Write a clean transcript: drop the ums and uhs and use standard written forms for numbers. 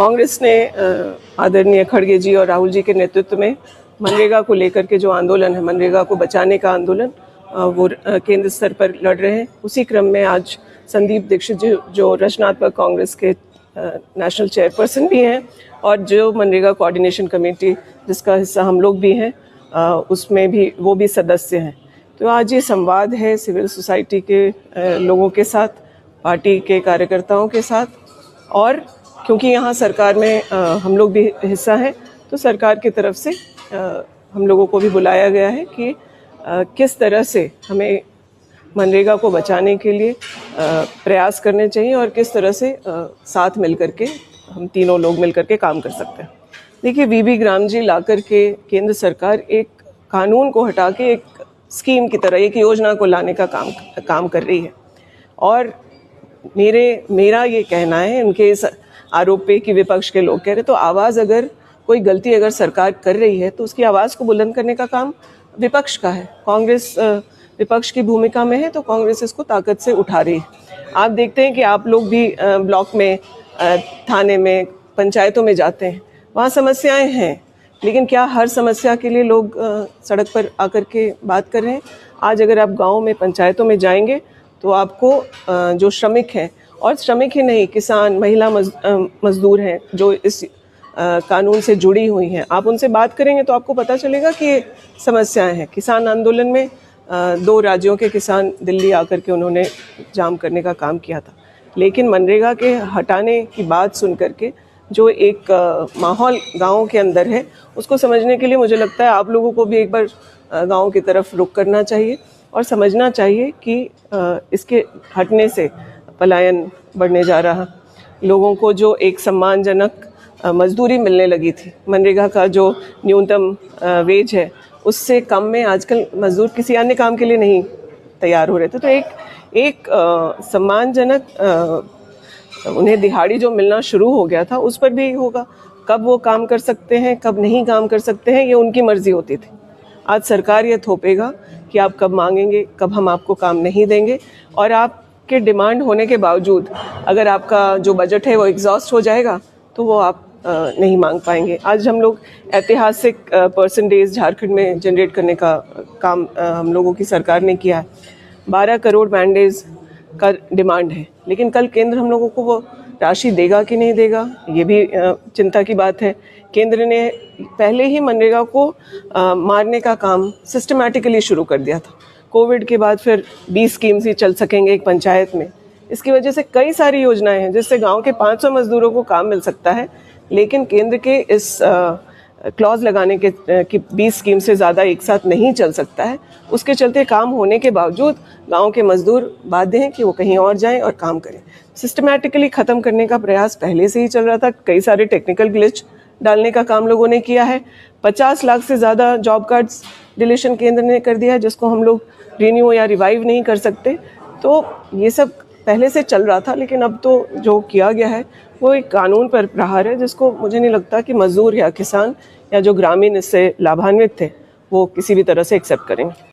कांग्रेस ने आदरणीय खड़गे जी और राहुल जी के नेतृत्व में मनरेगा को लेकर के जो आंदोलन है, मनरेगा को बचाने का आंदोलन, वो केंद्र स्तर पर लड़ रहे हैं। उसी क्रम में आज संदीप दीक्षित जी जो रचनात्मक कांग्रेस के नेशनल चेयरपर्सन भी हैं और जो मनरेगा कोऑर्डिनेशन कमेटी जिसका हिस्सा हम लोग भी हैं, उसमें भी वो भी सदस्य हैं। तो आज ये संवाद है सिविल सोसाइटी के लोगों के साथ, पार्टी के कार्यकर्ताओं के साथ, और क्योंकि यहाँ सरकार में हम लोग भी हिस्सा हैं तो सरकार की तरफ से हम लोगों को भी बुलाया गया है कि किस तरह से हमें मनरेगा को बचाने के लिए प्रयास करने चाहिए और किस तरह से साथ मिलकर के हम तीनों लोग मिलकर के काम कर सकते हैं। देखिए, वीबी ग्राम जी ला कर के केंद्र सरकार एक कानून को हटा के एक स्कीम की तरह एक योजना को लाने का काम कर रही है। और मेरा ये कहना है, इनके इस आरोप पे कि विपक्ष के लोग कह रहे, तो आवाज़ अगर कोई गलती अगर सरकार कर रही है तो उसकी आवाज़ को बुलंद करने का काम विपक्ष का है। कांग्रेस विपक्ष की भूमिका में है तो कांग्रेस इसको ताकत से उठा रही है। आप देखते हैं कि आप लोग भी ब्लॉक में, थाने में, पंचायतों में जाते हैं, वहाँ समस्याएं हैं, लेकिन क्या हर समस्या के लिए लोग सड़क पर आकर के बात कर रहे हैं? आज अगर आप गाँव में, पंचायतों में जाएंगे तो आपको जो श्रमिक हैं, और श्रमिक ही नहीं, किसान, महिला मजदूर हैं जो इस कानून से जुड़ी हुई हैं, आप उनसे बात करेंगे तो आपको पता चलेगा कि ये समस्याएं हैं। किसान आंदोलन में 2 राज्यों के किसान दिल्ली आकर के उन्होंने जाम करने का काम किया था, लेकिन मनरेगा के हटाने की बात सुन करके जो एक माहौल गाँव के अंदर है, उसको समझने के लिए मुझे लगता है आप लोगों को भी एक बार गाँव की तरफ रुख करना चाहिए और समझना चाहिए कि इसके हटने से पलायन बढ़ने जा रहा। लोगों को जो एक सम्मानजनक मजदूरी मिलने लगी थी, मनरेगा का जो न्यूनतम वेज है उससे कम में आजकल मजदूर किसी अन्य काम के लिए नहीं तैयार हो रहे थे। तो एक सम्मानजनक उन्हें दिहाड़ी जो मिलना शुरू हो गया था, उस पर भी होगा। कब वो काम कर सकते हैं, कब नहीं काम कर सकते हैं, ये उनकी मर्जी होती थी। आज सरकार ये थोपेगा कि आप कब मांगेंगे, कब हम आपको काम नहीं देंगे, और आपके डिमांड होने के बावजूद अगर आपका जो बजट है वो एग्जॉस्ट हो जाएगा तो वो आप नहीं मांग पाएंगे। आज हम लोग ऐतिहासिक परसेंटेज झारखंड में जनरेट करने का काम हम लोगों की सरकार ने किया है। 12 करोड़ मैंडेज का डिमांड है, लेकिन कल केंद्र हम लोगों को वो राशि देगा कि नहीं देगा, ये भी चिंता की बात है। केंद्र ने पहले ही मनरेगा को मारने का काम सिस्टमैटिकली शुरू कर दिया था। कोविड के बाद फिर 20 स्कीम्स ही चल सकेंगे एक पंचायत में। इसकी वजह से कई सारी योजनाएं हैं जिससे गांव के 500 मजदूरों को काम मिल सकता है, लेकिन केंद्र के इस क्लॉज लगाने के कि 20 स्कीम से ज़्यादा एक साथ नहीं चल सकता है, उसके चलते काम होने के बावजूद गांव के मजदूर बाध्य हैं कि वो कहीं और जाएं और काम करें। सिस्टमैटिकली ख़त्म करने का प्रयास पहले से ही चल रहा था। कई सारे टेक्निकल ग्लिच डालने का काम लोगों ने किया है। 50 लाख से ज़्यादा जॉब कार्ड्स डिलीशन केंद्र ने कर दिया है, जिसको हम लोग रिन्यू या रिवाइव नहीं कर सकते। तो ये सब पहले से चल रहा था, लेकिन अब तो जो किया गया है वो एक कानून पर प्रहार है, जिसको मुझे नहीं लगता कि मजदूर या किसान या जो ग्रामीण इससे लाभान्वित थे वो किसी भी तरह से एक्सेप्ट करेंगे।